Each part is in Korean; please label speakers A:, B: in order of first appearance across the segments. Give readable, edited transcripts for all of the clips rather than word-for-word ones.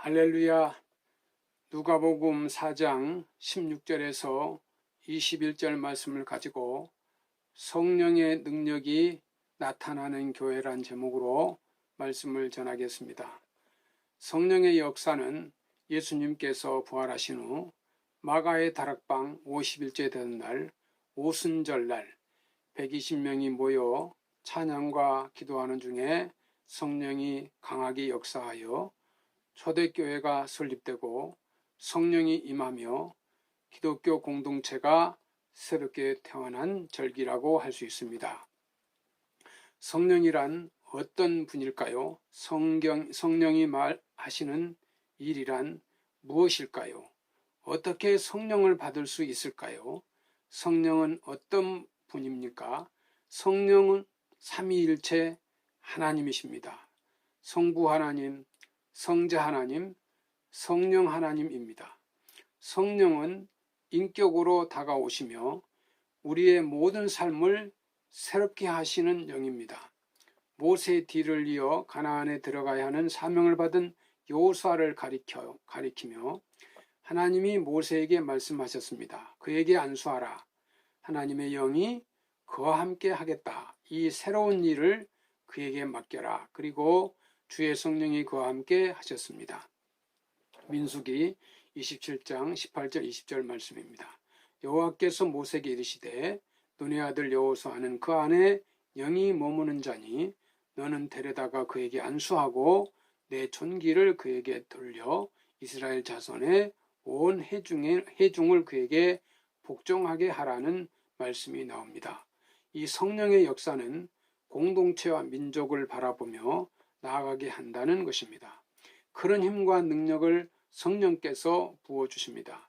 A: 할렐루야. 누가복음 4장 16절에서 21절 말씀을 가지고 성령의 능력이 나타나는 교회란 제목으로 말씀을 전하겠습니다. 성령의 역사는 예수님께서 부활하신 후 마가의 다락방 50일째 되는 날 오순절날 120명이 모여 찬양과 기도하는 중에 성령이 강하게 역사하여 초대교회가 설립되고 성령이 임하며 기독교 공동체가 새롭게 태어난 절기라고 할 수 있습니다. 성령이란 어떤 분일까요? 성령이 말하시는 일이란 무엇일까요? 어떻게 성령을 받을 수 있을까요? 성령은 어떤 분입니까? 성령은 삼위일체 하나님이십니다. 성부 하나님, 성자 하나님, 성령 하나님입니다. 성령은 인격으로 다가오시며 우리의 모든 삶을 새롭게 하시는 영입니다. 모세의 뒤를 이어 가나안에 들어가야 하는 사명을 받은 여호수아를 가리키며 하나님이 모세에게 말씀하셨습니다. 그에게 안수하라. 하나님의 영이 그와 함께 하겠다. 이 새로운 일을 그에게 맡겨라. 그리고 주의 성령이 그와 함께 하셨습니다. 민수기 27장 18절 20절 말씀입니다. 여호와께서 모세에게 이르시되 눈의 아들 여호수아는 그 안에 영이 머무는 자니 너는 데려다가 그에게 안수하고 내 존귀를 그에게 돌려 이스라엘 자손의 온 회중을 그에게 복종하게 하라는 말씀이 나옵니다. 이 성령의 역사는 공동체와 민족을 바라보며 나아가게 한다는 것입니다. 그런 힘과 능력을 성령께서 부어주십니다.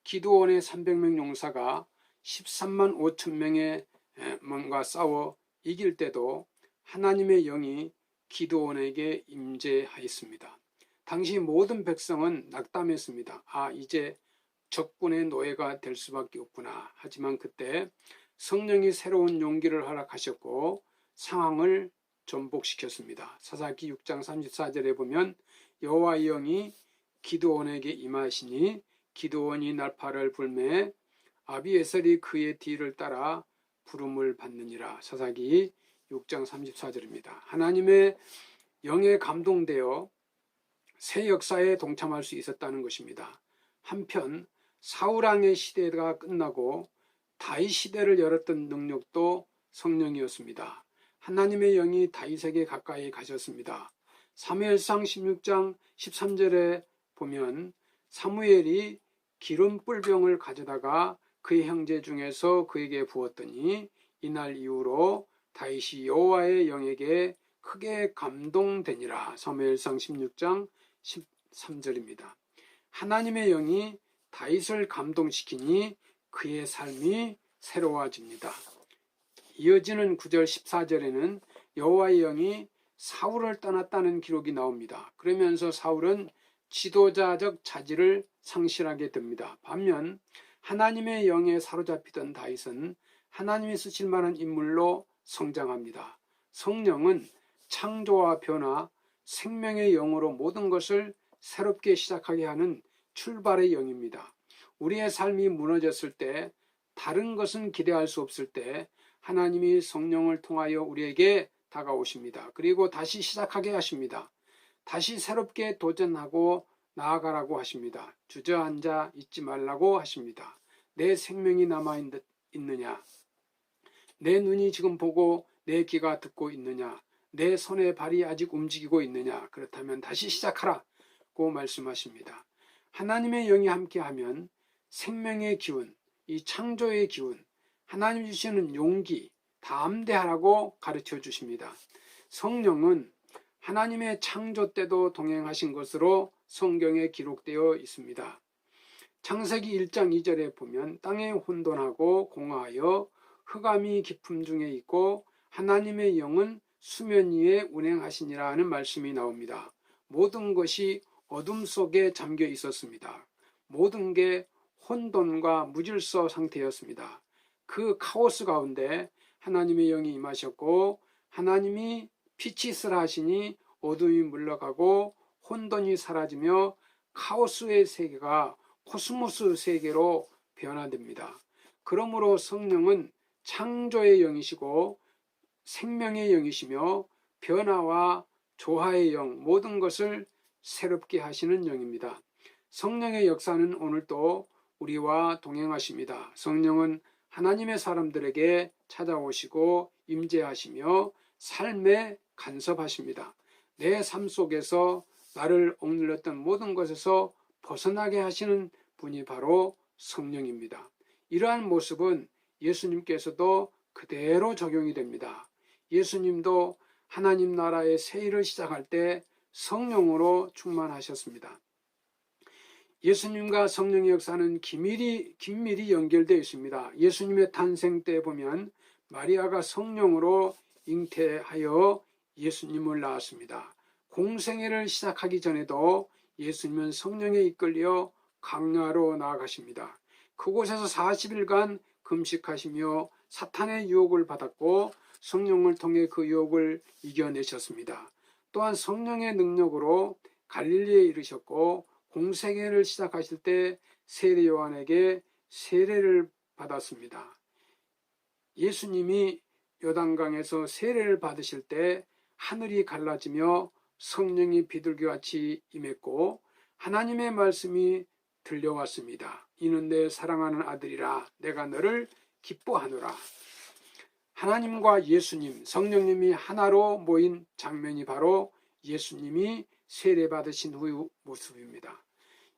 A: 기드온의 300명 용사가 13만 5천 명의 뭔가 싸워 이길 때도 하나님의 영이 기드온에게 임재하였습니다. 당시 모든 백성은 낙담했습니다. 이제 적군의 노예가 될 수밖에 없구나. 하지만 그때 성령이 새로운 용기를 허락하셨고 상황을 전복시켰습니다. 사사기 6장 34절에 보면 여호와의 영이 기드온에게 임하시니 기드온이 날파를 불매 아비에셀이 그의 뒤를 따라 부름을 받느니라. 사사기 6장 34절입니다. 하나님의 영에 감동되어 새 역사에 동참할 수 있었다는 것입니다. 한편 사울왕의 시대가 끝나고 다윗 시대를 열었던 능력도 성령이었습니다. 하나님의 영이 다윗에게 가까이 가셨습니다. 사무엘상 16장 13절에 보면 사무엘이 기름 뿔병을 가져다가 그의 형제 중에서 그에게 부었더니 이날 이후로 다윗이 여호와의 영에게 크게 감동되니라. 사무엘상 16장 13절입니다. 하나님의 영이 다윗을 감동시키니 그의 삶이 새로워집니다. 이어지는 9절 14절에는 여호와의 영이 사울을 떠났다는 기록이 나옵니다. 그러면서 사울은 지도자적 자질을 상실하게 됩니다. 반면 하나님의 영에 사로잡히던 다윗은 하나님이 쓰실 만한 인물로 성장합니다. 성령은 창조와 변화, 생명의 영으로 모든 것을 새롭게 시작하게 하는 출발의 영입니다. 우리의 삶이 무너졌을 때, 다른 것은 기대할 수 없을 때 하나님이 성령을 통하여 우리에게 다가오십니다. 그리고 다시 시작하게 하십니다. 다시 새롭게 도전하고 나아가라고 하십니다. 주저앉아 있지 말라고 하십니다. 내 생명이 남아있느냐? 내 눈이 지금 보고 내 귀가 듣고 있느냐? 내 손에 발이 아직 움직이고 있느냐? 그렇다면 다시 시작하라고 말씀하십니다. 하나님의 영이 함께하면 생명의 기운, 이 창조의 기운, 하나님 주시는 용기, 담대하라고 가르쳐 주십니다. 성령은 하나님의 창조 때도 동행하신 것으로 성경에 기록되어 있습니다. 창세기 1장 2절에 보면 땅에 혼돈하고 공허하여 흑암이 깊음 중에 있고 하나님의 영은 수면 위에 운행하시니라 하는 말씀이 나옵니다. 모든 것이 어둠 속에 잠겨 있었습니다. 모든 게 혼돈과 무질서 상태였습니다. 그 카오스 가운데 하나님의 영이 임하셨고 하나님이 빛이 있으라 하시니 어둠이 물러가고 혼돈이 사라지며 카오스의 세계가 코스모스 세계로 변화됩니다. 그러므로 성령은 창조의 영이시고 생명의 영이시며 변화와 조화의 영, 모든 것을 새롭게 하시는 영입니다. 성령의 역사는 오늘도 우리와 동행하십니다. 성령은 하나님의 사람들에게 찾아오시고 임재하시며 삶에 간섭하십니다. 내 삶 속에서 나를 억눌렸던 모든 것에서 벗어나게 하시는 분이 바로 성령입니다. 이러한 모습은 예수님께서도 그대로 적용이 됩니다. 예수님도 하나님 나라의 새 일을 시작할 때 성령으로 충만하셨습니다. 예수님과 성령의 역사는 긴밀히 연결되어 있습니다. 예수님의 탄생 때 보면 마리아가 성령으로 잉태하여 예수님을 낳았습니다. 공생애를 시작하기 전에도 예수님은 성령에 이끌려 광야로 나아가십니다. 그곳에서 40일간 금식하시며 사탄의 유혹을 받았고 성령을 통해 그 유혹을 이겨내셨습니다. 또한 성령의 능력으로 갈릴리에 이르셨고 공생애를 시작하실 때 세례 요한에게 세례를 받았습니다. 예수님이 요단강에서 세례를 받으실 때 하늘이 갈라지며 성령이 비둘기같이 임했고 하나님의 말씀이 들려왔습니다. 이는 내 사랑하는 아들이라 내가 너를 기뻐하노라. 하나님과 예수님, 성령님이 하나로 모인 장면이 바로 예수님이 세례받으신 후 모습입니다.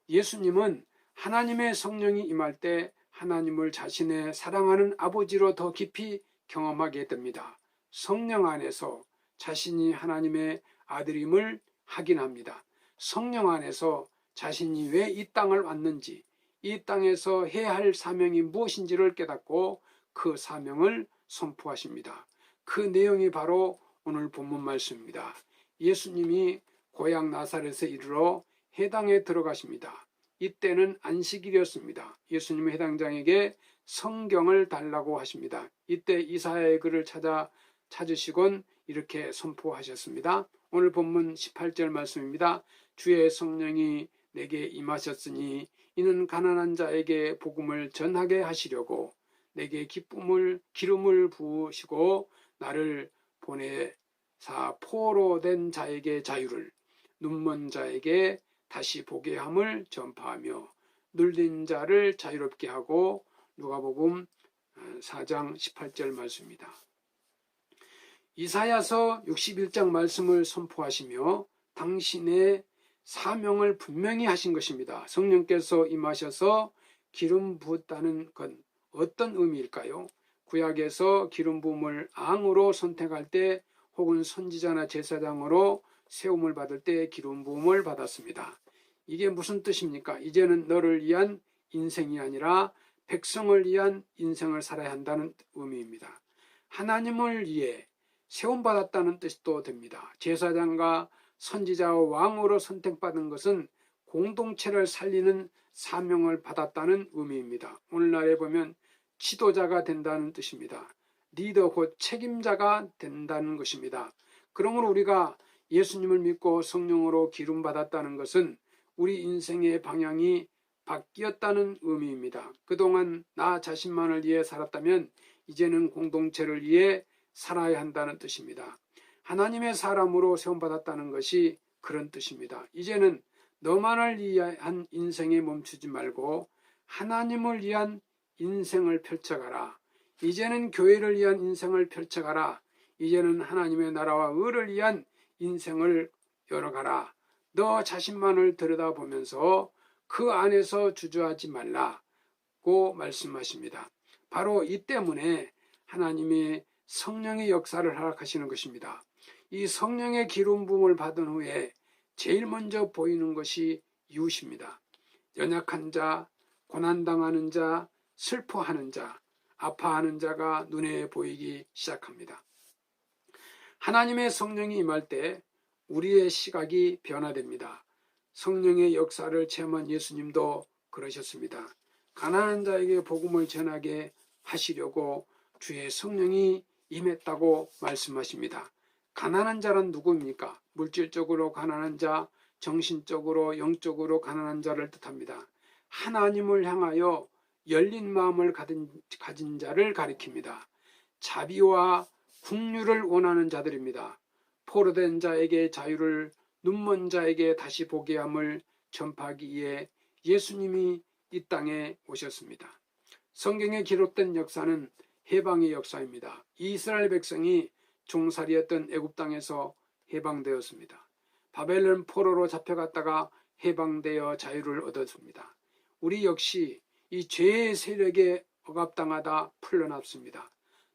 A: 예수님은 하나님의 성령이 임할 때 하나님을 자신의 사랑하는 아버지로 더 깊이 경험하게 됩니다. 성령 안에서 자신이 하나님의 아들임을 확인합니다. 성령 안에서 자신이 왜 이 땅을 왔는지, 이 땅에서 해야 할 사명이 무엇인지를 깨닫고 그 사명을 선포하십니다. 그 내용이 바로 오늘 본문 말씀입니다. 예수님이 고향 나사렛에 이르러 회당에 들어가십니다. 이때는 안식일이었습니다. 예수님은 회당장에게 성경을 달라고 하십니다. 이때 이사야의 글을 찾으시곤 이렇게 선포하셨습니다. 오늘 본문 18절 말씀입니다. 주의 성령이 내게 임하셨으니 이는 가난한 자에게 복음을 전하게 하시려고 내게 기름을 부으시고 나를 보내사 포로된 자에게 자유를, 눈먼 자에게 다시 보게 함을 전파하며 눌린 자를 자유롭게 하고. 누가복음 4장 18절 말씀입니다. 이사야서 61장 말씀을 선포하시며 당신의 사명을 분명히 하신 것입니다. 성령께서 임하셔서 기름 부었다는 건 어떤 의미일까요? 구약에서 기름 부음을 앙으로 선택할 때 혹은 선지자나 제사장으로 세움을 받을 때 기름 부음을 받았습니다. 이게 무슨 뜻입니까? 이제는 너를 위한 인생이 아니라 백성을 위한 인생을 살아야 한다는 의미입니다. 하나님을 위해 세움받았다는 뜻도 됩니다. 제사장과 선지자와 왕으로 선택받은 것은 공동체를 살리는 사명을 받았다는 의미입니다. 오늘날에 보면 지도자가 된다는 뜻입니다. 리더 곧 책임자가 된다는 것입니다. 그러므로 우리가 예수님을 믿고 성령으로 기름 받았다는 것은 우리 인생의 방향이 바뀌었다는 의미입니다. 그동안 나 자신만을 위해 살았다면 이제는 공동체를 위해 살아야 한다는 뜻입니다. 하나님의 사람으로 세움받았다는 것이 그런 뜻입니다. 이제는 너만을 위한 인생에 멈추지 말고 하나님을 위한 인생을 펼쳐가라. 이제는 교회를 위한 인생을 펼쳐가라. 이제는 하나님의 나라와 의를 위한 인생을 열어가라. 너 자신만을 들여다보면서 그 안에서 주저하지 말라고 말씀하십니다. 바로 이 때문에 하나님의 성령의 역사를 허락하시는 것입니다. 이 성령의 기름 부음을 받은 후에 제일 먼저 보이는 것이 이웃입니다. 연약한 자, 고난당하는 자, 슬퍼하는 자, 아파하는 자가 눈에 보이기 시작합니다. 하나님의 성령이 임할 때 우리의 시각이 변화됩니다. 성령의 역사를 체험한 예수님도 그러셨습니다. 가난한 자에게 복음을 전하게 하시려고 주의 성령이 임했다고 말씀하십니다. 가난한 자란 누구입니까? 물질적으로 가난한 자, 정신적으로 영적으로 가난한 자를 뜻합니다. 하나님을 향하여 열린 마음을 가진 자를 가리킵니다. 자비와 긍휼을 원하는 자들입니다. 포로된 자에게 자유를, 눈먼 자에게 다시 보게 함을 전파하기 위해 예수님이 이 땅에 오셨습니다. 성경에 기록된 역사는 해방의 역사입니다. 이스라엘 백성이 종살이였던 애굽 땅에서 해방되었습니다. 바벨론 포로로 잡혀갔다가 해방되어 자유를 얻었습니다. 우리 역시 이 죄의 세력에 억압당하다 풀려났습니다.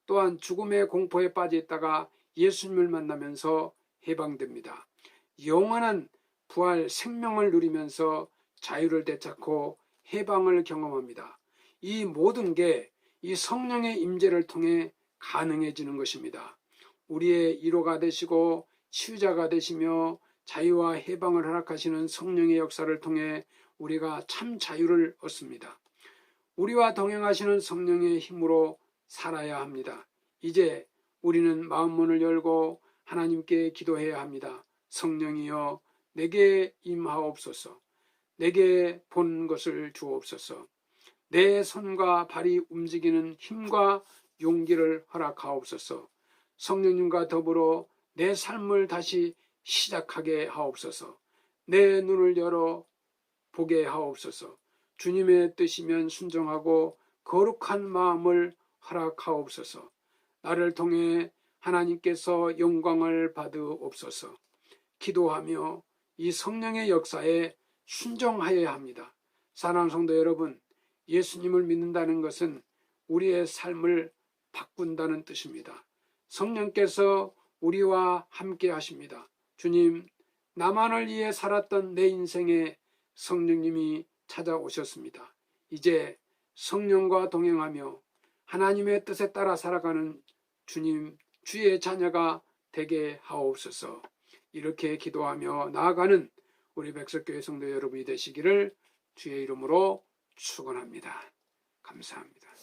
A: 또한 죽음의 공포에 빠져 있다가 예수님을 만나면서 해방됩니다. 영원한 부활 생명을 누리면서 자유를 되찾고 해방을 경험합니다. 이 모든 게 이 성령의 임재를 통해 가능해지는 것입니다. 우리의 위로가 되시고 치유자가 되시며 자유와 해방을 허락하시는 성령의 역사를 통해 우리가 참 자유를 얻습니다. 우리와 동행하시는 성령의 힘으로 살아야 합니다. 이제 우리는 마음문을 열고 하나님께 기도해야 합니다. 성령이여 내게 임하옵소서. 내게 본 것을 주옵소서. 내 손과 발이 움직이는 힘과 용기를 허락하옵소서. 성령님과 더불어 내 삶을 다시 시작하게 하옵소서. 내 눈을 열어 보게 하옵소서. 주님의 뜻이면 순종하고 거룩한 마음을 허락하옵소서. 나를 통해 하나님께서 영광을 받으옵소서. 기도하며 이 성령의 역사에 순종하여야 합니다. 사랑하는 성도 여러분, 예수님을 믿는다는 것은 우리의 삶을 바꾼다는 뜻입니다. 성령께서 우리와 함께 하십니다. 주님, 나만을 위해 살았던 내 인생에 성령님이 찾아오셨습니다. 이제 성령과 동행하며 하나님의 뜻에 따라 살아가는 주님, 주의 자녀가 되게 하옵소서. 이렇게 기도하며 나아가는 우리 백석교회 성도 여러분이 되시기를 주의 이름으로 축원합니다. 감사합니다.